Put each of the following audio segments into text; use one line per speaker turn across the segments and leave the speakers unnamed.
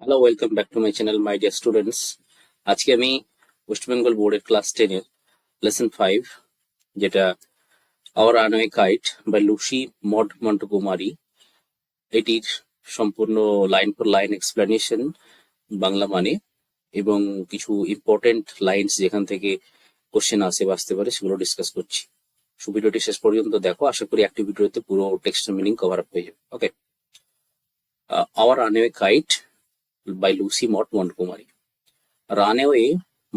Hello, welcome back to my channel my dear students. আজকে আমি West Bengal বোর্ডের class 10-এর lesson 5, যেটা our runaway kite by Lucy Maud Montgomery, এটির সম্পূর্ণ line for line explanation Bangla মানে এবং কিছু ইম্পর্টেন্ট লাইনস যেখান থেকে কোশ্চেন আসে বা আসতে পারে সেগুলো ডিসকাস করছি। ভিডিওটি শেষ পর্যন্ত দেখো, আশা করি একটি ভিডিওতে পুরো টেক্সট মিনিং কভার আপ হয়ে যাবে। Okay, our runaway kite by Lucy Maud Montgomery. Runaway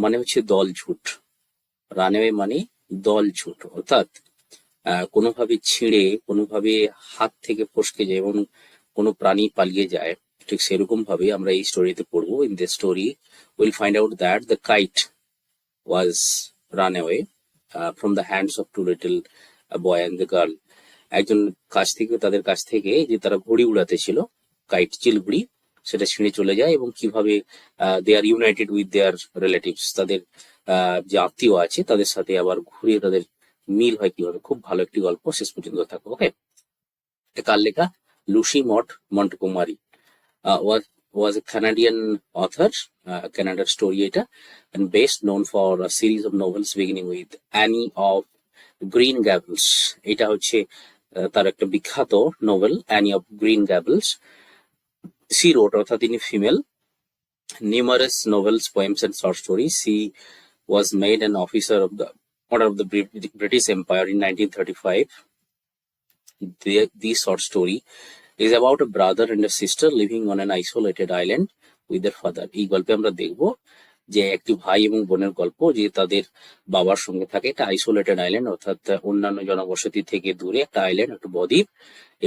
মানে হচ্ছে দল ছুট। রানওয়ে মানে দল ছুট, অর্থাৎ কোনোভাবে ছিঁড়ে, কোনোভাবে হাত থেকে ফসকে যায় এবং কোনো প্রাণী পালিয়ে যায়, ঠিক সেরকম ভাবে আমরা এই স্টোরিতে পড়বো। In this story will find out that the kite was run away from the hands of two little boy and the girl. একজন তাদের কাছ থেকে যে তারা ঘুড়ি উড়াতে ছিল, কাইট, চিলঘুড়ি, সেটা ছিঁড়ে চলে যায় এবং কিভাবে দে আর ইউনাইটেড উইথ দেয়ার রিলেটিভস, তাদের যে আত্মীয় আছে তাদের সাথে আবার ঘুরিয়ে তাদের মিল হয় কিভাবে। খুব ভালো একটি গল্প, শেষ পর্যন্ত থাকো। ওকে, কার লেখা? Lucy Maud Montgomery was a Canadian author, Canada story এটা, and best known for a series of novels beginning with Annie of Green Gables. এটা হচ্ছে তার একটা বিখ্যাত novel, Anne of Green Gables. She wrote, অর্থাৎ তিনি female, numerous novels, poems and short stories. She was made an officer of the Order of the British Empire in 1935. This short story is about a brother and a sister living on an isolated island with their father. এই গল্পে আমরা দেখব যে একটি ভাই এবং বোনের গল্প, যে তাদের বাবার সঙ্গে থাকে একটা আইসোলেটেড আইল্যান্ড, অর্থাৎ অন্যান্য জনবসতি থেকে দূরে একটা আইল্যান্ড, একটা বদ্বীপ,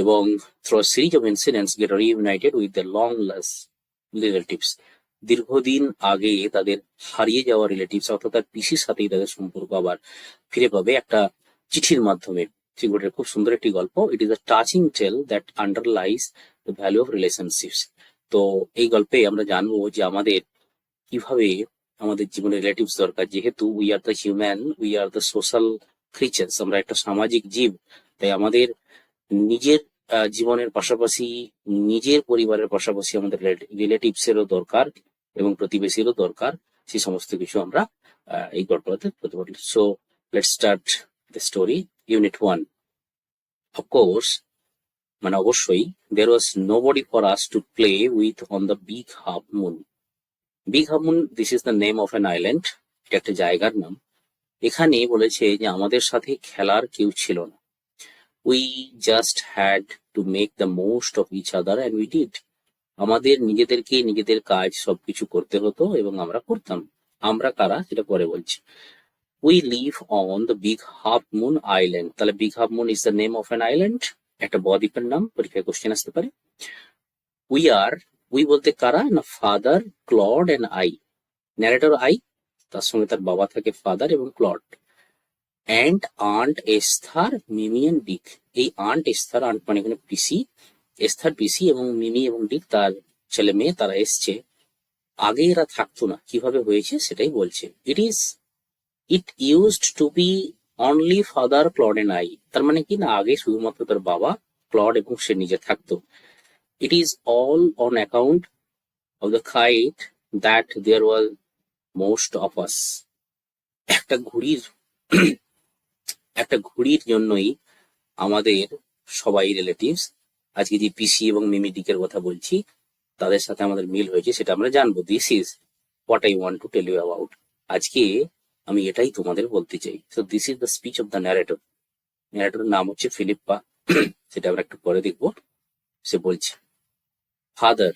এবং through a series of incidents get reunited with the long lost relatives. দীর্ঘদিন আগে তাদের হারিয়ে যাওয়া রিলেটিভস, অর্থাৎ তার পিসির সাথেই তাদের সম্পর্ক আবার ফিরে পাবে একটা চিঠির মাধ্যমে। সিঙ্গুরের খুব সুন্দর একটি গল্প। It is a touching tale that underlies the value of relationships. তো এই গল্পে আমরা জানবো যে আমাদের কিভাবে আমাদের জীবনে রিলেটিভস দরকার, যেহেতু we are the human, we are the social creatures, আমরা একটা সামাজিক জীব। তাই আমাদের নিজের জীবনের পাশাপাশি, নিজের পরিবারের পাশাপাশি আমাদের রিলেটিভস এরও দরকার এবং প্রতিবেশীরও দরকার। সেই সমস্ত কিছু আমরা এই গল্পটাতে বলতে পারি। So let's start the story. Unit 1। Of course, মানে অবশ্যই, there was nobody for us to play with on the big half moon. Big half moon, this is the name of an island, এটা একটা জায়গার নাম। এখানে বলেছে যে আমাদের সাথে খেলার কেউ ছিল না। We just had to make the most of each other and we did. আমাদের নিজেদেরকে নিজেদের কাজ সবকিছু করতে হতো এবং আমরা করতাম। আমরা কারা সেটা পরে বলছি। We live on the big half moon island. তাহলে big half moon is the name of an island, একটা বদ্বীপের নাম। পরীক্ষায় কোশ্চেন আসতে পারে। উই আর, উই বলতে কারা না, father, Claude and I. Narrator I, তার সঙ্গে তার বাবা থাকে ফাদার এবং Claude, and aunt Esther, Mimi and Dick. এই আন্ট এস্থার, আন্ট মানে এখানে পিসি, এস্থার পিসি এবং মিমি এবং ডিক তার ছেলে মেয়ে, তারা এসছে। আগে এরা থাকতো না, কিভাবে হয়েছে সেটাই বলছে। It used to be only father, Claude and I. তার মানে কি না, আগে শুধুমাত্র তার বাবা, ক্লড এবং সে নিজে থাকতো। It is all on account of the kite that there was most of us. একটা ঘুড়ির জন্যই আমাদের সবাই রিলেটিভস। আজকে যে পিসি এবং মিমিডিকের কথা বলছি, তাদের সাথে আমাদের মিল হয়েছে, সেটা আমরা জানবো। This is what I want to tell you about. আজকে আমি এটাই তোমাদের বলতে চাই। So this is the speech of the narrator. ন্যারেটরের নাম হচ্ছে ফিলিপ্পা, সেটা আমরা একটু পরে দেখবো। সে বলছে, father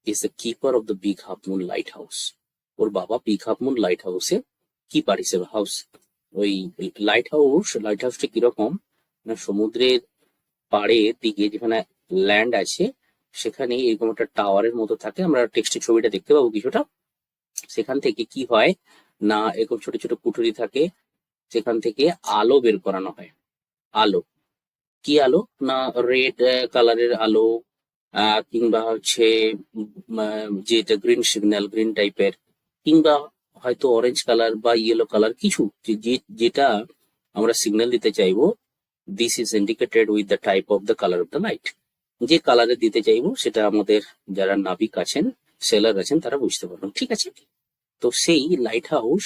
is the keeper of the Big Half Moon Lighthouse. ওর বাবা বিগ হাফ মুন লাইট হাউসে কিপার হিসেবে, ওই লাইট হাউসটা কিরকম না, সমুদ্রের পাড়ের দিকে যেখানে ল্যান্ড আছে সেখানে এরকম একটা টাওয়ারের মতো থাকে। আমরা টেক্সটের ছবিটা দেখতে পাবো কিছুটা। সেখান থেকে কি হয় না, এরকম ছোট ছোট কুঠুরি থাকে, সেখান থেকে আলো বের করানো হয়। আলো, কি আলো না, রেড কালারের আলো, কিংবা হচ্ছে যেটা গ্রিন সিগন্যাল, গ্রিন টাইপের, কিংবা হয়তো অরেঞ্জ কালার বা ইয়েলো কালার, কিছু যেটা আমরা সিগন্যাল দিতে চাইবো। This is indicated with the type of the colour of the light. যে কালারে দিতে চাইবো সেটা আমাদের যারা নাবিক আছেন সেলার আছেন তারা বুঝতে পারবেন, ঠিক আছে? তো সেই লাইট হাউস,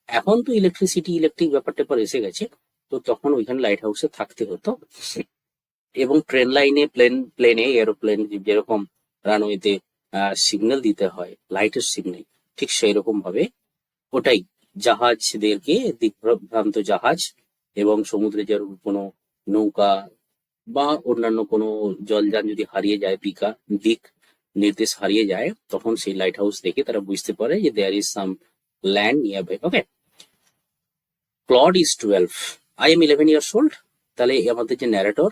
এখন তো ইলেকট্রিক ব্যাপারটা পর এসে গেছে, তো তখন ওইখানে লাইট হাউসে থাকতে হতো। এবং ট্রেন লাইনে, প্লেনে, এরোপ্লেন যেরকম রানওয়েতে সিগন্যাল দিতে হয়, লাইটের সিগন্যাল, ঠিক সেই রকম ভাবে ওটাই জাহাজদেরকে, দিকভ্রান্ত জাহাজ এবং সমুদ্রে যেরকম কোনো নৌকা বা অন্যান্য কোনো জলযান যদি হারিয়ে যায়, দিক নির্দেশ হারিয়ে যায়, তখন সেই লাইট হাউস দেখে তারা বুঝতে পারে যে there is some land nearby. Okay, Claude is 12, I am 11 years old. তাহলে আমাদের যে ন্যারেটর,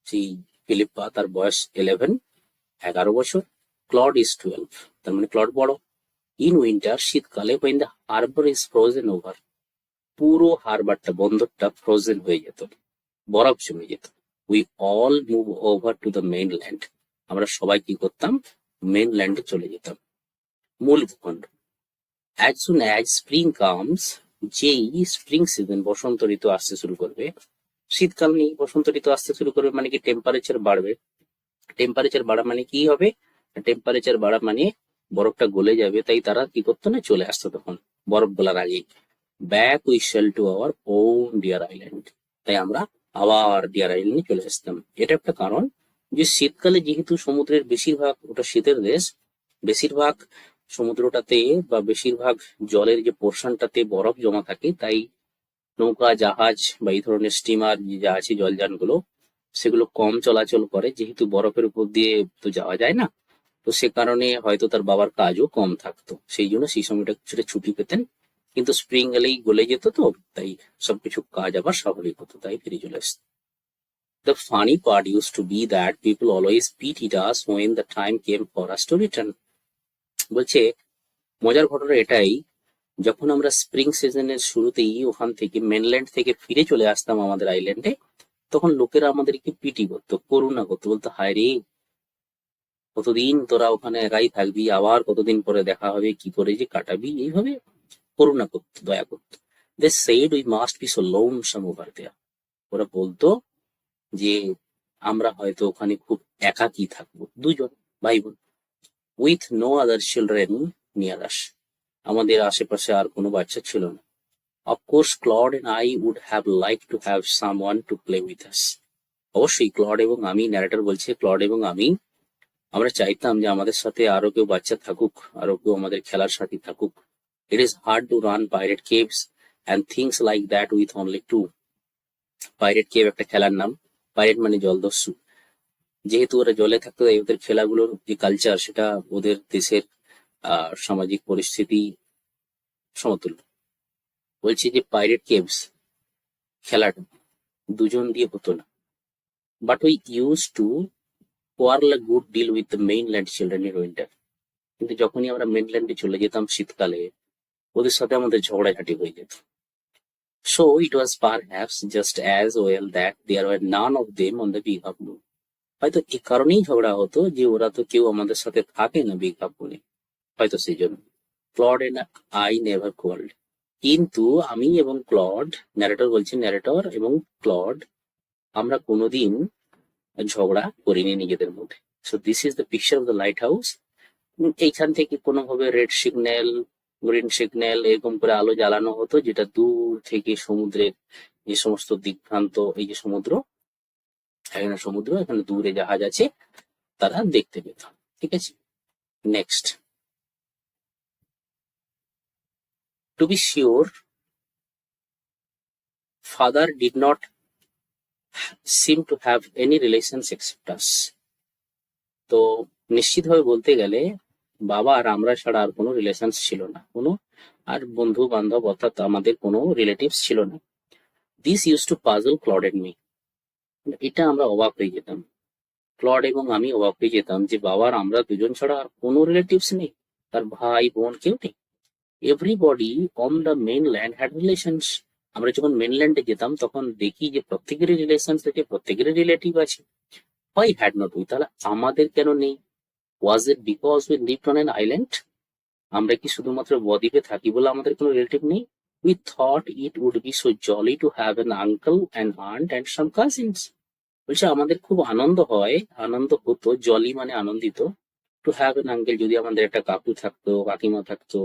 সেই ফিলিপ্পা, তার বয়স 11 বছর। ক্লড ইজ 12, তার মানে ক্লড বড়। ইন উইন্টার, শীতকালে, when the harbor is frozen over, পুরো হারবারটা, বন্দরটা ফ্রোজেন হয়ে যেত, বরফ জমে যেত। We all move over to the mainland, আমরা সবাই কি করতাম, মেইনল্যান্ডে চলে যেতাম, মূল ভূখণ্ড। As soon as spring comes, যেই স্প্রিং সিজন, বসন্ত ঋতু আসতে শুরু করবে, শীতকাল নেই, বসন্ত ঋতু আসতে শুরু করবে, মানে কি টেম্পারেচার বাড়বে। টেম্পারেচার বাড়া মানে কি হবে, টেম্পারেচার বাড়া মানে বরফটা গলে যাবে, তাই তারা কি করতো না, চলে আসতো তখন বরফ গলার আগেই। Back we shall to our own dear island, তাই আমরা আবার ডিয়ার আইল্যান্ডে চলে আসতাম। এটা একটা কারণ যে শীতকালে যেহেতু সমুদ্রের বেশিরভাগ, ওটা শীতের দেশ, বেশিরভাগ সমুদ্রটাতে বা বেশিরভাগ জলের যে পোর্শনটাতে বরফ জমা থাকে, তাই নৌকা, জাহাজ বা এই ধরনের স্টিমার যা আছে, জলযানগুলো, সেগুলো কম চলাচল করে, যেহেতু বরফের উপর দিয়ে তো যাওয়া যায় না। তো সে কারণে হয়তো তার বাবার কাজও কম থাকতো, সেই জন্য সেই সময়টা কিছুটা ছুটি পেতেন। কিন্তু স্প্রিং এলেই গলে যেত, তো তাই সবকিছু কাজ আবার স্বাভাবিক হতো, তাই ফিরে চলে আসতো। The funny part used to be that people always pitied us when the time came for us to return. বলছে মজার ঘটনা এটাই, যখন আমরা স্প্রিং সিজনের শুরুতেই ওখান থেকে, মেনল্যান্ড থেকে ফিরে চলে আসতাম আমাদের আইল্যান্ডে, তখন লোকেরা আমাদেরকে পিটি করতো, করুণা করতো, বলতো হায় রে, কতদিন তোরা ওখানে একাই থাকবি, আবার কতদিন পরে দেখা হবে, কি করে যে কাটাবি, এইভাবে করুণা করতো, দয়া করতো। They said we must be so lonesome over there, ওরা বলতো যে আমরা হয়তো ওখানে খুব একাকী থাকবো, দুজন ভাই বোন, with no other children near us, আমাদের আশেপাশে আর কোনো বাচ্চা ছিল না। Of course Claude and I would have like to have someone to play with us, অবশ্যই ক্লড এবং আমি, ন্যারেটর বলছে, ক্লড এবং আমি, আমরা চাইতাম যে আমাদের সাথে আরো কেউ বাচ্চা থাকুক, আরো কেউ আমাদের খেলার সাথী থাকুক। It is hard to run pirate caves and things like that with only two. Pirate cave একটা খেলার নাম, পাইরেট মানে জলদস্যু, যেহেতু ওরা জলে থাকতো, তাই ওদের খেলাগুলোর যে কালচার, সেটা ওদের দেশের সামাজিক পরিস্থিতি সমতুল্য। বলছি যে পাইরেট কেভস খেলাটা দুজন দিয়ে হতো না, but we use to quarrel a good deal with the mainland children in winter. কিন্তু যখনই আমরা মেইনল্যান্ডে চলে যেতাম শীতকালে, ওদের সাথে আমাদের ঝগড়াঝাটি হয়ে যেত। So it was perhaps just as well that there were none of them on the Big Half Moon. হয়তো এই কারণেই ঝগড়া হতো যে ওরা তো কেউ আমাদের সাথে থাকে না বিগ হাফ মুনে, হয়তো সেই জন্য। ক্লড এন্ড আই নেভার কোয়ার্লড, কিন্তু আমি এবং ক্লড, ন্যারেটর বলছেন, ন্যারেটর এবং ক্লড, আমরা কোনোদিন ঝগড়া করিনি নিজেদের মধ্যে। So this is the picture of the light house. এইখান থেকে কোনোভাবে রেড সিগন্যাল, গ্রিন সিগন্যাল, এরকম করে আলো জ্বালানো হতো, যেটা দূর থেকে সমুদ্রের যে সমস্ত দিকভ্রান্ত, এই যে সমুদ্র, এখানে সমুদ্র, এখানে দূরে জাহাজ আছে, তারা দেখতে পেত, ঠিক আছে? Next, to be sure, father did not seem to have any relations except us. তো নিশ্চিতভাবে বলতে গেলে বাবা আর আমরা ছাড়া আর কোনো রিলেশনস ছিল না, কোনো আর বন্ধু বান্ধব অর্থাৎ আমাদের কোনো রিলেটিভস ছিল না। This use to puzzle Claude and me, এটা আমরা অবাক হয়ে যেতাম, ক্লড এবং আমি অবাক হয়ে যেতাম যে বাবার আমরা দুজন ছাড়া আর কোনো রিলেটিভস নেই, তার ভাই বোন কেউ নেই। Everybody on the mainland had relations. আমরা যখন মেইনল্যান্ডে যেতাম তখন দেখি যে প্রত্যেকেরই রিলেশনস আছে, প্রত্যেকেরই রিলেটিভ আছে। হোয়াই হ্যাড নট উই, তাহলে আমাদের কেন নেই? Was it because we lived on an island, আমরা কি শুধুমাত্র বদ্বীপে থাকি বলে আমাদের কোনো রিলেটিভ নেই? We thought it would be so jolly to have an uncle and aunt and some cousins. বলছে আমাদের খুব আনন্দ হয়, আনন্দ হতো, জলি মানে আনন্দিত, টু হ্যাভ এন আঙ্কেল, যদি আমাদের একটা কাকু থাকতো, কাকিমা থাকতো,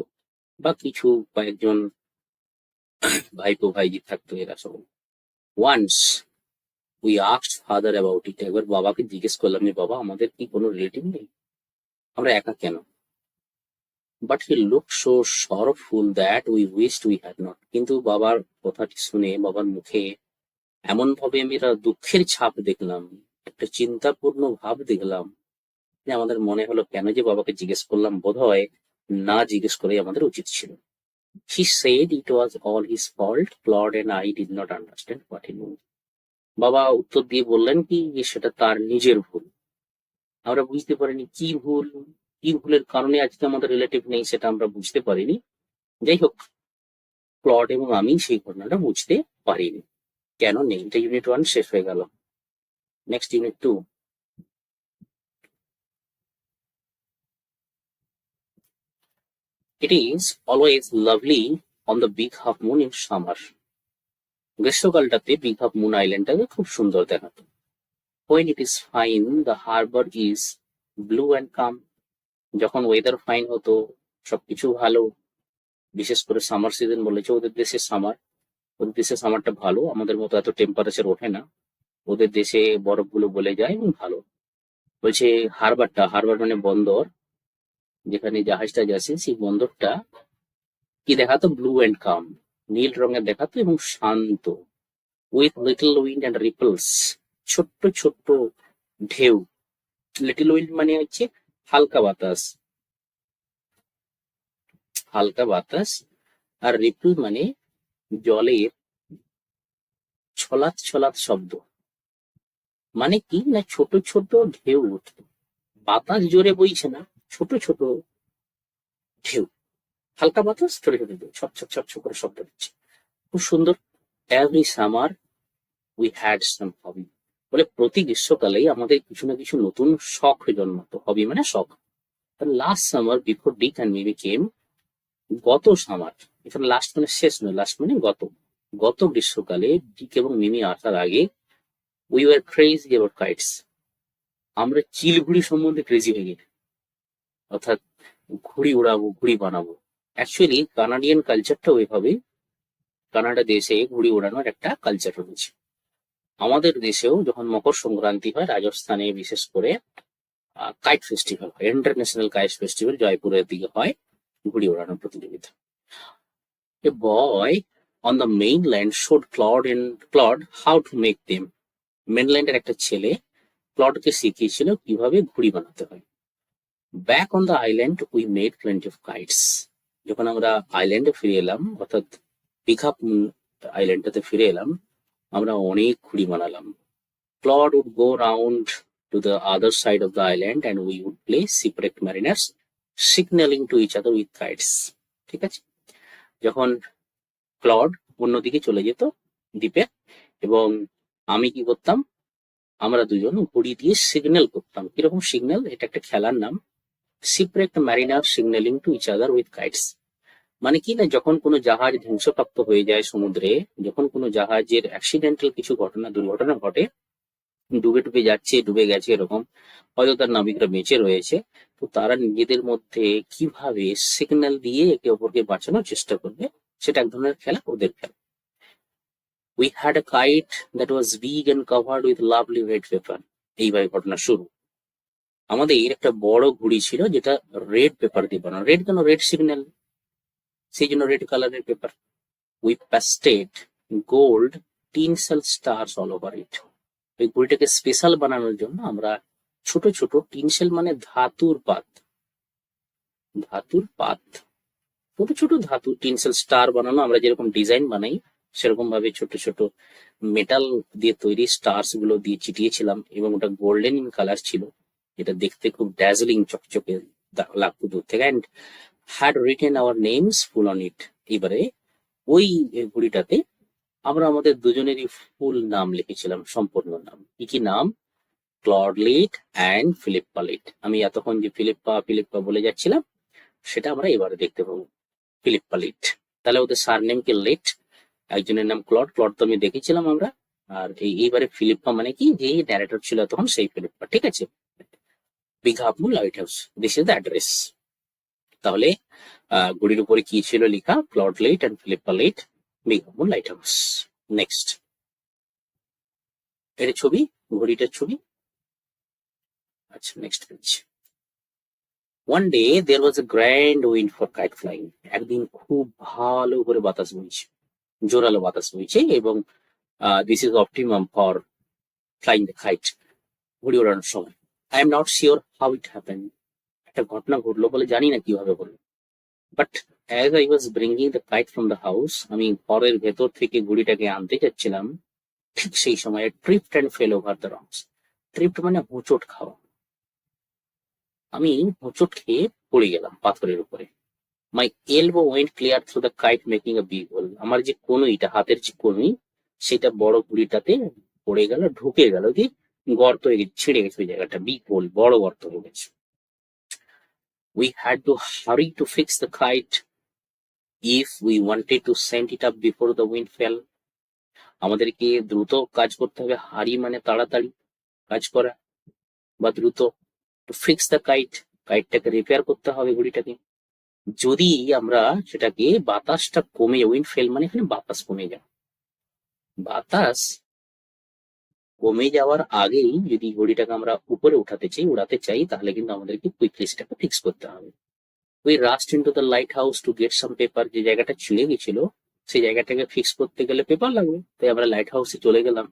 বা কিছু কয়েকজন ভাইপো ভাইজি থাকতো, এরা সব। Once we asked father about it, একবার বাবাকে জিজ্ঞেস করলাম যে বাবা আমাদের কি কোনো রিলেটিভ নেই, আমরা একা কেন? But he look so sorrowful that we wished we had not, কিন্তু বাবার কথাটি শুনে বাবার মুখে এমন ভাবে আমি একটা দুঃখের ছাপ দেখলাম, একটা চিন্তাপূর্ণ ভাব দেখলাম, যে আমাদের মনে হলো কেন যে বাবাকে জিজ্ঞেস করলাম, বোধ হয় না জিজ্ঞেস করেই আমাদের উচিত ছিল। He said it was all his fault. Claude and I did not understand what he knew. বাবা উত্তর দিয়ে বললেন কি যে সেটা তার নিজের ভুল, আমরা বুঝতে পারিনি কি ভুল, কি ভুলের কারণে আজকে আমাদের রিলেটিভ নেই সেটা আমরা বুঝতে পারিনি। যাই হোক, ক্লড এবং আমি সেই ঘটনাটা বুঝতে পারিনি কেন নেই। এটা ইউনিট 1 শেষ হয়ে গেল। Next unit 2। It is always lovely on the big half moon in summer. গ্রীষ্মকালটাতে বিগ হাফ মুন আইল্যান্ডটাকে খুব সুন্দর দেখাতো। When it is fine, the harbor is blue and calm. যখন ওয়েদার ফাইন হতো, সবকিছু ভালো, বিশেষ করে সামার সিজন বলেছে, ওদের দেশে সামার, ওদের দেশে সামারটা ভালো, আমাদের মতো এত টেম্পারেচার ওঠে না, ওদের দেশে বরফগুলো গলে যায় এবং ভালো। বলছে হারবার মানে বন্দর, যেখানে জাহাজটা যাচ্ছে সেই বন্দরটা কি দেখাতো, ব্লু অ্যান্ড কাম, নীল রঙের দেখাতো এবং শান্ত। With little wind and ripples, ছোট্ট ছোট্ট ঢেউ। লিটল উইন্ড মানে হচ্ছে হালকা বাতাস, হালকা বাতাস, আর রিপল মানে জলের ছলাৎ ছলাৎ শব্দ। মানে কি না, ছোট ছোট ঢেউ উঠত, বাতাস জোরে বইছে না, ছোট ছোট ঢেউ, হালকা বাতাস, ছোট ছোট ঢেউ, ছট ছট ছট ছট করে শব্দ দিচ্ছে, খুব সুন্দর। Every summer we had some hobby, বলে প্রতি গ্রীষ্মকালেই আমাদের কিছু না কিছু নতুন শখ জন্মাতো। হবি মানে শখ। Last summer before Dick and Mimi came, গত সামার, এখানে লাস্ট মানে শেষ নয়, লাস্ট মানে গত, গত গ্রীষ্মকালে ডিক এবং মিমি আসার আগে we were crazy about kites, আমরা চিলঘুড়ি সম্বন্ধে ক্রেজি হয়ে গেছি, অর্থাৎ ঘুড়ি উড়াবো, ঘুড়ি বানাবো। অ্যাকচুয়ালি কানাডিয়ান কালচারটা ওইভাবে, কানাডা দেশে ঘুড়ি ওড়ানোর একটা কালচার রয়েছে। আমাদের দেশেও যখন মকর সংক্রান্তি হয়, রাজস্থানে বিশেষ করে কাইট ফেস্টিভ্যাল হয়, ইন্টারন্যাশনাল কাইট ফেস্টিভ্যাল জয়পুরের দিকে হয়, ঘুড়ি ওড়ানোর প্রতিযোগিতা। A boy on the mainland showed Claude how to make them. মেনল্যান্ডের একটা ছেলে ক্লডকে শিখিয়েছিল কিভাবে ঘুড়ি বানাতে হয়। Back on the island we made plenty of kites, যখন আমরা আইল্যান্ডে ফিরে এলাম, অর্থাৎ পিকআপ আইল্যান্ডটাতে ফিরে এলাম, আমরা অনেক ঘুড়ি বানালাম। Claude would go round to the other side of the island and we would play separate mariners signalling to each other with kites. ঠিক আছে, যখন ক্লড অন্যদিকে চলে যেত দ্বীপে, এবং আমি কি করতাম, আমরা দুজন ঘুড়ি দিয়ে সিগন্যাল করতাম। কিরকম সিগন্যাল, এটা একটা খেলার নাম, separate mariner signalling to each other with kites. মানে কি না, যখন কোনো জাহাজ ধ্বংসপ্রাপ্ত হয়ে যায় সমুদ্রে, যখন কোনো জাহাজের অ্যাক্সিডেন্টাল কিছু ঘটনা, দুর্ঘটনা ঘটে, ডুবে ডুবে যাচ্ছে, ডুবে গেছে এরকম, হয়তো তার নাবিকরা বেঁচে রয়েছে, তো তারা নিজেদের মধ্যে কিভাবে সিগন্যাল দিয়ে একে অপরকে বাঁচানোর চেষ্টা করবে, সেটা এক ধরনের খেলা, ওদের খেলা। We had a kite that was big and covered with lovely red paper. এইভাবে ঘটনা শুরু। আমাদের একটা বড় ঘুড়ি ছিল যেটা রেড পেপার দিয়ে বানানো। রেড কেন, রেড সিগন্যাল, সেই জন্য রেড কালারের paper. We pasted gold tinsel stars all over it. ওই ঘুড়িটাকে স্পেশাল বানানোর জন্য আমরা ছোট ছোট টিনসেল মানে ধাতুর পাত, ধাতুর পাত, ছোট ছোট ধাতু টিনসেল স্টার বানানো, আমরা যেরকম ডিজাইন বানাই সেরকম ভাবে ছোট ছোট মেটাল দিয়ে তৈরি স্টার্স গুলো দিয়ে চিটিয়েছিলাম, এবং ওটা গোল্ডেন ইন কালার ছিল, যেটা দেখতে খুব ড্যাজলিং, চকচকে লাগতো দূর থেকে, and had written our names full on it. এবারে ওই ঘুড়িটাতে আমরা আমাদের দুজনেরই ফুল নাম লিখেছিলাম, সম্পূর্ণ নাম। কি কি নাম, Claude Lit and Philippa Lit. আমি এতক্ষণ যে ফিলিপ্পা ফিলিপ্পা বলে যাচ্ছিলাম, সেটা আমরা এবারে দেখতে পাবো, ফিলিপ্পা লিট। তাহলে ওদের সার নেম কি, লিট, একজনের নাম ক্লড, ক্লড তো আমি দেখেছিলাম আমরা, আর এইবারে ফিলিপ্পা মানে কি, যে ন্যারেটর ছিল তখন সেই ফিলিপ্পা। ঠিক আছে, big half moon lighthouse, this is the address. তাহলে ঘড়ির উপরে কি ছিল লেখা? Claude Lett and Philippa Lett, big half moon lighthouse. Next, এটা ছবি, ঘড়িটার ছবি। আচ্ছা, next page. One day there was a grand wind for kite flying. একদিন খুব ভালো করে বাতাস বইছে, জোরালো বাতাস বইছে, এবং this is optimum for flying the kite, ঘুড়ি ওড়ানোর সময়। I am not sure how it happen. একটা ঘটনা ঘটলো বলে জানি না কিভাবে হলো, but as I was bringing the kite from the house, আমি ঘরের ভেতর থেকে ঘুড়িটাকে আনতে যাচ্ছিলাম, ঠিক সেই সময় tripped and fail over the rocks. Tripped মানে হোঁচট খাওয়া। আমি হোঁচট খেয়ে পড়ে গেলাম পাথরের উপরে। My elbow went clear through the kite making a big hole. আমার যে কনুইটা, হাতের যে কনুই, সেটা বড় ঘুড়িটাতে পড়ে গেল, ঢুকে গেল, দিয়ে গর্ত হয়ে গেছে, ছিঁড়ে গেছে ওই জায়গাটা, বিগ হোল, বড় গর্ত হয়ে গেছে। We had to hurry to fix the kite if we wanted to send it up before the wind fell. আমাদেরকে দ্রুত কাজ করতে হবে, হারি মানে তাড়াতাড়ি কাজ করা বা দ্রুত। টু ফিক্স দ্য কাইট, কাইটটাকে রিপেয়ার করতে হবে, ঘড়িটাকে, যদি আমরা সেটাকে বাতাসটা কমে, উইন্ড ফেল মানে এখানে বাতাস কমে যায়, বাতাস কমে যাওয়ার আগেই যদি ঘড়িটাকে আমরা উপরে উড়াতে চাই, তাহলে কিন্তু আমাদেরকে কুইকলি সেটাকে ফিক্স করতে হবে। We rushed into the lighthouse to get some paper. যে জায়গাটা ছিঁড়ে গেছিল সেই জায়গাটাকে ফিক্স করতে গেলে পেপার লাগবে, তাই আমরা লাইট হাউসে চলে গেলাম।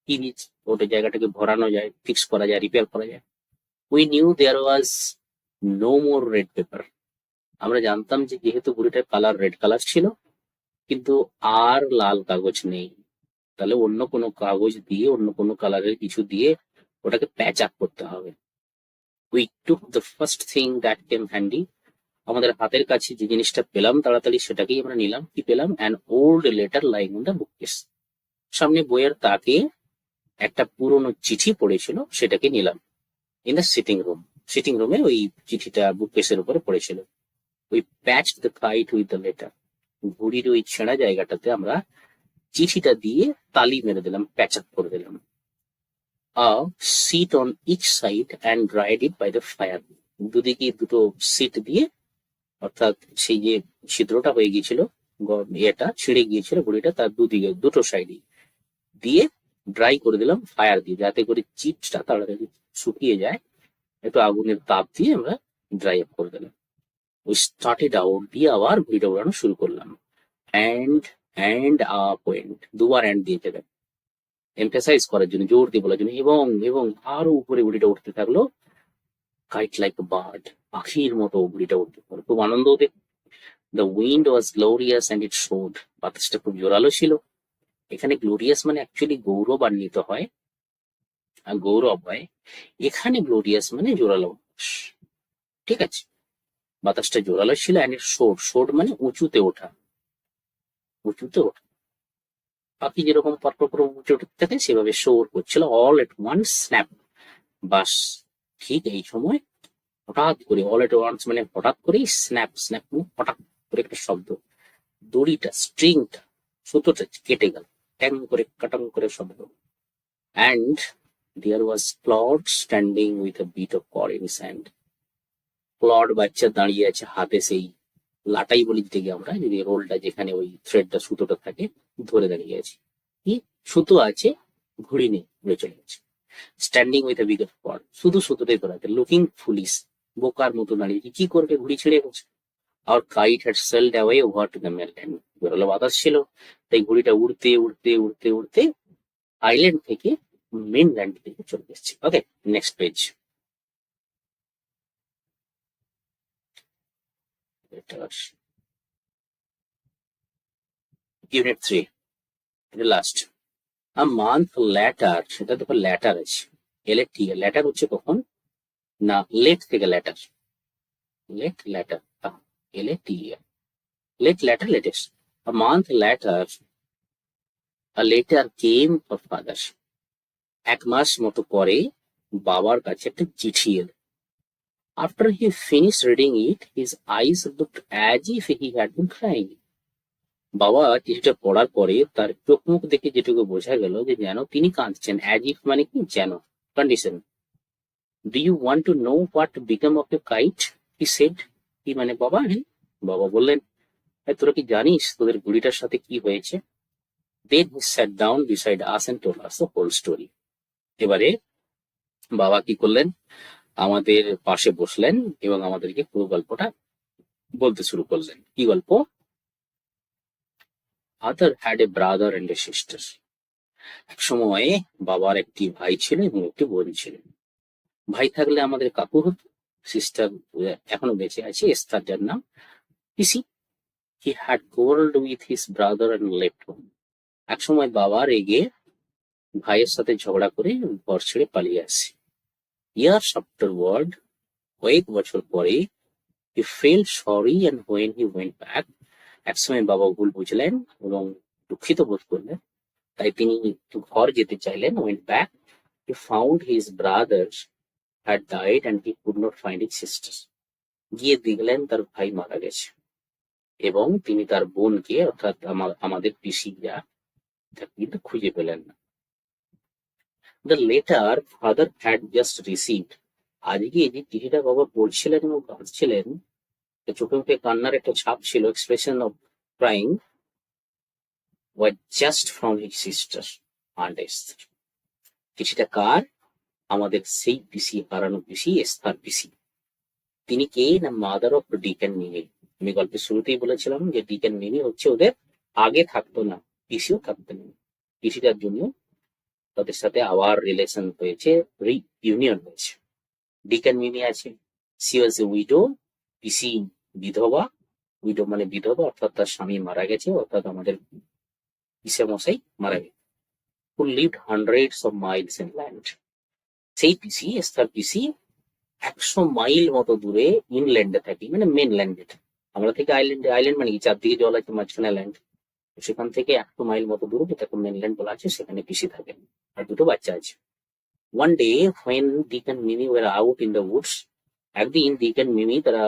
কি বীজ, ওটা জায়গাটাকে ভরানো যায়, ফিক্স করা যায়, রিপেয়ার করা যায়। We knew there was no more red paper. আমরা জানতাম যে যেহেতু ঘড়িটার কালার রেড কালার ছিল, কিন্তু আর লাল কাগজ নেই, তাহলে অন্য কোনো কাগজ দিয়ে, অন্য কোনো কালারের কিছু দিয়ে ওটাকে প্যাচ আপ করতে হবে। We took the first thing that came handy. আমাদের হাতের কাছে যে জিনিসটা পেলাম তাড়াতাড়ি সেটাকেই আমরা নিলাম। কি পেলাম? An old letter lying on the bookcase. সামনে বইয়ের তাকে একটা পুরনো চিঠি পড়েছিল, সেটাকে নিলাম। In the sitting room, sitting রুমে ওই চিঠিটা বুককেসের উপরে পড়েছিল। We patch the kite with the letter. ঘুড়ির ওই ছেঁড়া জায়গাটাতে আমরা চিঠিটা দিয়ে তালি মেরে দিলাম, প্যাচ আপ করে দিলাম। A sheet on each side and dried it by the fire. দুদিকে দুটো সিট দিয়ে, অর্থাৎ সেই যে ছিদ্রটা হয়ে গিয়েছিল, এটা ছিঁড়ে গিয়েছিল ঘড়িটা, তার দুদিকে দুটো সাইডে দিয়ে ড্রাই করে দিলাম ফায়ার দিয়ে, যাতে করে চিপসটা তাড়াতাড়ি শুকিয়ে যায়। একটু আগুনের তাপ দিয়ে আমরা ড্রাই আপ করে দিলাম। ওই স্টার্টেড আউট দিয়ে আবার ঘড়িটা উড়ানো শুরু করলাম। অ্যান্ড আপ ওয়েন্ট, দুবার অ্যান্ড দিয়েছে, এমফাসাইজ করার জন্য, জোর দিয়ে বলার জন্য, এবং এবং আরো উপরে ঘড়িটা উঠতে থাকলো। কাইট লাইক বার্ড, পাখির মতো ঘড়িটা উঠতে থাকলো, খুব আনন্দ হতে। The wind was glorious and it showed. বাতাসটা খুব জোরালো ছিল। এখানে গ্লোরিয়াস মানে অ্যাকচুয়ালি গৌরবান্বিত হয়, গৌরব হয়। এখানে গ্লোরিয়াস মানে জোরালো বাতাস, ঠিক আছে। বাতাসটা জোরালো ছিল, অ্যান্ড ইট শোড, শোড মানে উঁচুতে ওঠা, উঁচুতে ওঠা। পাখি যেরকম পরপর করে উঁচু উঠতে থাকে সেভাবে শোর করছিল। অল এট ওয়ান্স স্ন্যাপ, বাস ঠিক এই সময় হঠাৎ করে, অল এট ওয়ান্স মানে হঠাৎ করেই, স্ন্যাপ, স্ন্যাপ মানে হঠাৎ করে একটা শব্দ, দড়িটা, স্ট্রিংটা, সুতোটা কেটে গেল, ট্যাং করে, কাটাং করে শব্দ। And there was Claude standing with a bit of cord in hand. Claude বাচ্চা দাঁড়িয়ে আছে, হাতে সেই লাটাই বলি যেটাকে আমরা, যদি রোলটা যেখানে ওই থ্রেডটা, সুতোটা থাকে, ধরে দাঁড়িয়ে আছে। কি সুতো আছে, ঘুড়ি নেই, উড়ে চলে গেছে। Standing with a bit of cord, শুধু সুতোটাই ধরা আছে। লুকিং ফুলিশ, বোকার মতো দাঁড়িয়ে, কি করবে, ঘুড়ি ছিঁড়ে গেছে। আর kite had sailed away over to the mainland. জোরালো বাতাস ছিল, তাই ঘুড়িটা উড়তে উড়তে উড়তে উড়তে আইল্যান্ড থেকে মেনল্যান্ড থেকে চলে এসেছে। ওকে, নেক্সট পেজ। ইউনিট 3, এটা লাস্ট। আ মান্থ ল্যাটার, সেটা দেখো ল্যাটার আছে, এলএটি। ল্যাটার হচ্ছে কখন না, লেট থেকে later, late later, L A T, late later, latest. A month later, a letter came for father. এক মাস মতো পরে বাবার কাছে একটা চিঠি এলো। After he finish reading it, his eyes looked as if he had been crying. বাবা চিঠিটা পড়ার পরে তার চোখ মুখ দেখে যেটুকু বোঝা গেল যে যেন তিনি কাঁদছেন। অ্যাজ ইফ মানে কি, যেন, condition, do you want to know what become of you kite, he said. কি মানে বাবা? হ্যাঁ, বাবা বললেন, তোরা কি জানিস তোদের ঘুড়িটার সাথে কি হয়েছে? Then he sat down beside us and told us the whole story. এবারে বাবা কি করলেন, আমাদের পাশে বসলেন এবং আমাদেরকে পুরো গল্পটা বলতে শুরু করলেন। কি গল্প? Father had a brother and a sister. এক সময় বাবার একটি ভাই ছিল এবং একটি বোন ছিল। ভাই থাকলে আমাদের কাকু হতো, সিস্টার এখনো বেঁচে আছে, এস্থার, যার নাম পিসি। He had quarreled with his brother and left home. এক সময় বাবা রেগে ভাইয়ের সাথে ঝগড়া করে ঘর ছেড়ে পালিয়ে আসে। Years afterward, কয়েক বছর পরে, he felt sorry and when he went back, এক সময় বাবা ভুল বুঝলেন এবং দুঃখিত বোধ করলেন, তাই তিনি ঘর যেতে চাইলেন। went back, he found his brothers had died and he could not find his sisters. গিয়ে দেখলেন তার ভাই মারা গেছে এবং তিনি তার বোনকে, অর্থাৎ আমাদের পিসিরা, কিন্তু খুঁজে পেলেন না। The letter father had just received. আজকে যে চিঠিটা বাবা পড়ছিলেন এবং কাঁদছিলেন, চোখে মুখে কান্নার একটা ছাপ ছিল, expression of crying, was just from his sister and Esther. চিঠিটা কার? আমাদের সেই পিসি, হারানো পিসি, এস্থার পিসি। তিনি কে? না, মাদার অফ ডিকেন মিনি। আমি গল্পের শুরুতেই বলেছিলাম যে ডিকেন মিনি হচ্ছে ওদের আগে থাকতো না, পিসিও থাকতেন না। পিসিটার জন্য তাদের সাথে আবার রিলেশন হয়েছে, রিইউনিয়ন হয়েছে। ডিকেন মিনি আছে, সি ওয়াজ এ উইডো, পিসি বিধবা। উইডো মানে বিধবা, অর্থাৎ তার স্বামী মারা গেছে, অর্থাৎ আমাদের পিসে মশাই মারা গেছে। who lived hundreds of miles inland. সেই পিসি, এস্থার পিসি 100 মাইল মতো দূরে ইনল্যান্ডে থাকি, মানে মেনল্যান্ডে। আমরা থেকে আইল্যান্ড মানে কি, চারদিকে জল আছে, মাঝখানে ল্যান্ড। সেখান থেকে 100 মাইল মতো দূরে, যেটাকে মেনল্যান্ড বলা আছে, সেখানে পিসি থাকেন আর দুটো বাচ্চা আছে। One day when Dick and Mimi were out in the woods, একদিন Dick and Mimi তারা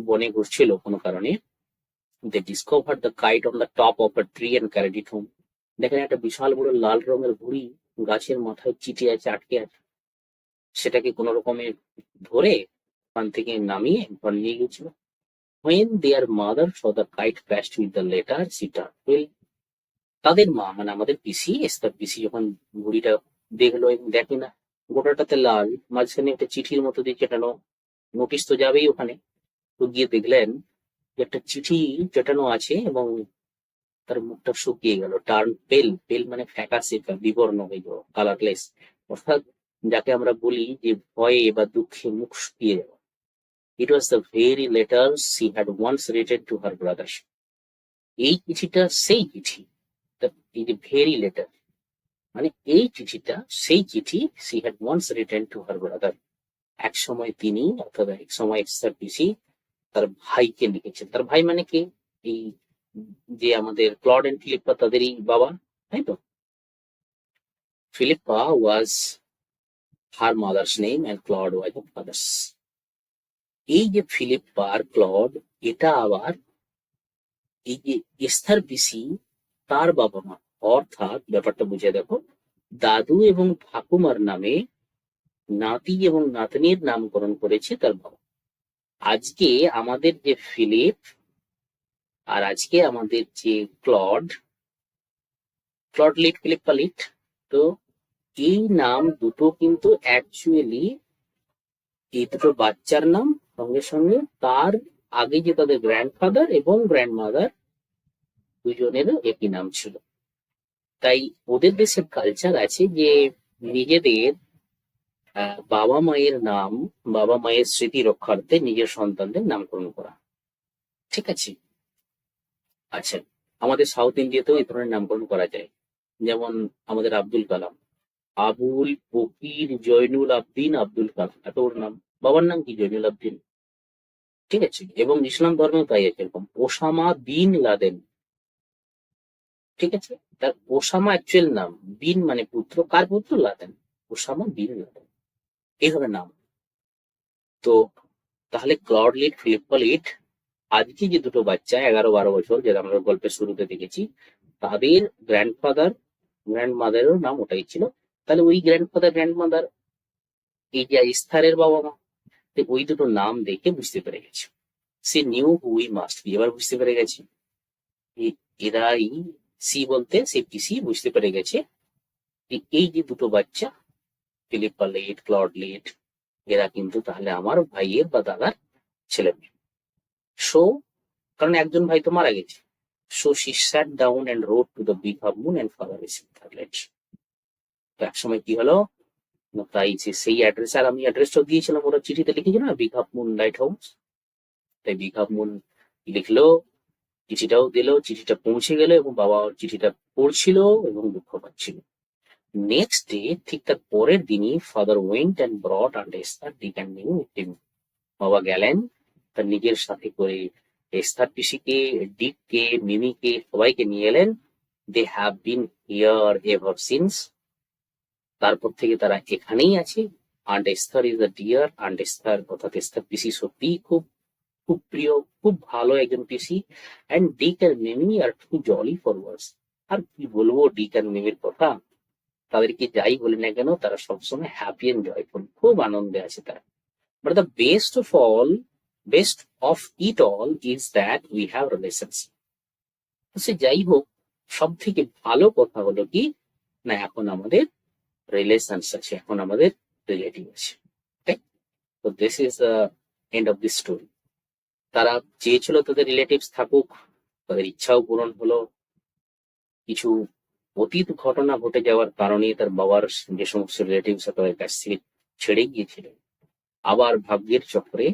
বনে ঘুরছিল কোনো কারণে, they discovered the kite on the top of a tree and carried it home. দেখেন একটা বিশাল বড় লাল রঙের ঘুড়ি গাছের মাথায় চিটে আছে, আটকে আছে। সেটাকে কোনো রকমে ধরে ওখান থেকে নামিয়ে ঘর নিয়ে গেছিল। When their mother saw the kite crashed with the letter, she turned pale. তাদের মা মানে আমাদের পিসি, এস্থার পিসি, যখন ঘুড়িটা দেখলো এবং দেখে না গোটাটাতে লাল, মাঝখানে একটা চিঠির মতো দিয়ে চেটানো, নোটিশ তো যাবেই ওখানে, তো গিয়ে দেখলেন যে একটা চিঠি চেটানো আছে এবং তার মুখটা শুকিয়ে গেল। টার্ন পেল, পেল মানে ফ্যাকাসে, বিবর্ণ হয়ে গেল, কালারলেস, অর্থাৎ যাকে আমরা বলি যে ভয়ে বা দুঃখে মুখ শুকিয়ে যাওয়া। It was the very letter she had once written to her brother. এই চিঠিটা সেই চিঠি, the very letter মানে এই চিঠিটা সেই চিঠি, she had once written to her brother. এক সময় তিনি, অর্থাৎ এক সময় এস্থার পিসি তার ভাইকে লিখেছেন। তার ভাই মানে কে? এই যে আমাদের ক্লড এন্ড ফিলিপ্পা, তাদেরই বাবা, তাই তো? Philippa was her mother's name and Claude was the father's. এই যে ফিলিপ্পা আর ক্লড, এটা আবার এই যে এস্থার পিসি তার বাবা মা, অর্থাৎ ব্যাপারটা বুঝে দেখো, দাদু এবং ঠাকুমার নামে নাতি এবং নাতনির নামকরণ করেছে তার বাবা। আজকে আমাদের যে ফিলিপ আর আজকে আমাদের যে ক্লড লিট, ফিলিপ্পা লিট, তো এই নাম দুটো কিন্তু অ্যাকচুয়ালি এই দুটো বাচ্চার নাম, সঙ্গে সঙ্গে তার আগে যে তাদের গ্র্যান্ডফাদার এবং গ্র্যান্ডমাদার দুজনেরও একই নাম ছিল। তাই ওদের দেশের কালচার আছে যে নিজেদের বাবা মায়ের নাম, বাবা মায়ের স্মৃতি রক্ষার্থে নিজের সন্তানদের নামকরণ করা। ঠিক আছে? আচ্ছা, আমাদের সাউথ ইন্ডিয়াতেও এই ধরনের নামকরণ করা যায়। যেমন আমাদের আব্দুল কালাম, আবুল ফকির জয়নুল আবদিন আব্দুল কালাম, এত ওর নাম। বাবার নাম কি? জয়নুল আবদিন। ঠিক আছে? এবং ইসলাম ধর্মেও তাই আছে, এরকম ওসামা বিন লাদেন। ঠিক আছে? তার ওসামা অ্যাকচুয়াল নাম, বিন মানে পুত্র, কার পুত্র? লাদেন, ওসামা বিন লাদেন, এইভাবে নাম। তো তাহলে ক্লড লিট, ফিলিপ্পা লিট, আজকে যে দুটো বাচ্চা 11-12 বছর, যেটা আমরা গল্পের শুরুতে দেখেছি, তাদের গ্র্যান্ডফাদার গ্র্যান্ডমাদারেরও নাম ওটাই ছিল। তাহলে ওই গ্র্যান্ডফাদার গ্র্যান্ডমাদার এই যে এস্থারের বাবা মা, তো ওই দুটো নাম দেখে বুঝতে পেরে গেছে, সে knew who he must be, এবার বুঝতে পেরে গেছে এরাই, সি বলতে সে পিসি বুঝতে পেরে গেছে যে এই যে দুটো বাচ্চা ফিলিপ্পা লেট, ক্লড লেট, এরা কিন্তু তাহলে আমার ভাইয়ের বা দাদার ছেলে মেয়ে। সো কারণ একজন ভাই তো মারা গেছে, so she sat down and wrote to the big half moon and father received the letter. তো এক সময় কি হলো না, তাই যে সেই অ্যাড্রেস, আর আমি অ্যাড্রেসটাও দিয়েছিলাম, ওরা চিঠিতে লিখেছিল না big half moon light house, তাই বিগ হাফ মুন লিখলো, চিঠিটাও দিল, চিঠিটা পৌঁছে গেল এবং বাবা চিঠিটা পড়ছিল এবং দুঃখ পাচ্ছিল। নেক্সট ডে, ঠিক তার পরের দিনই, father went and brought aunt Esther Dick and Mimi with him. বাবা গেলেন তার নিজের সাথে করে, এস্থার পিসিকে, ডিককে, মিমিকে, সবাইকে নিয়ে এলেন। They have been here ever since, তারপর থেকে তারা এখানেই আছে। Aunt Esther is the dear, aunt Esther অর্থাৎ এস্থার পিসি সত্যি খুব খুব প্রিয়, খুব ভালো একজন পিসি। অ্যান্ড ডিক আর Mimi are too jolly for words. আর কি বলবো ডিক আর মিমির কথা, তাদেরকে যাই বলি না কেন তারা সবসময় হ্যাপি এন্ড জয়ফুল, খুব আনন্দে আছে তারা। But the best of it all is that we have relationship. সে যাই হোক, সব থেকে ভালো কথা হলো কি না, এখন আমাদের রিলেশনস আছে, এখন আমাদের রিলেটিভ আছে। তো this is the end of this story. তারা চেয়েছিল তাদের রিলেটিভস থাকুক, তাদের ইচ্ছাও পূরণ হলো। কিছু অতীত ঘটনা ঘটে যাওয়ার কারণে তার বাবার যে সমস্ত রিলেটিভস তাদের কাছ থেকে ছেড়ে গিয়েছিল, আবার ভাগ্যের চক্রে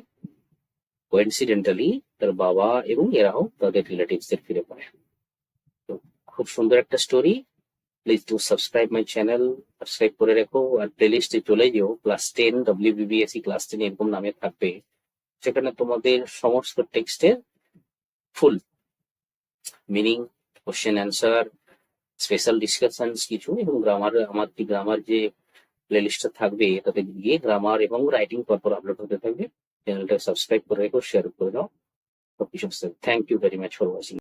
কোইন্সিডেন্টালি তার বাবা এবং এরাও তাদের রিলেটিভসদের ফিরে পায়। তো খুব সুন্দর একটা story. Please do subscribe my channel, subscribe করে রেখো, আর প্লেলিস্টে চলে যেও। ক্লাস 10 WBBSE ক্লাস 10 এরকম নামে থাকবে, সেখানে তোমাদের সমস্ত টেক্সটের full meaning, question answer, special discussions কিছু, এবং গ্রামার, আমার কি গ্রামার যে প্লেলিস্টটা থাকবে তাতে গিয়ে গ্রামার এবং রাইটিং পরপর আপলোড হতে থাকবে। চ্যানেলটা সাবস্ক্রাইব করে রেখো, শেয়ার করে দাও, সবকিছু। Thank you very much for watching.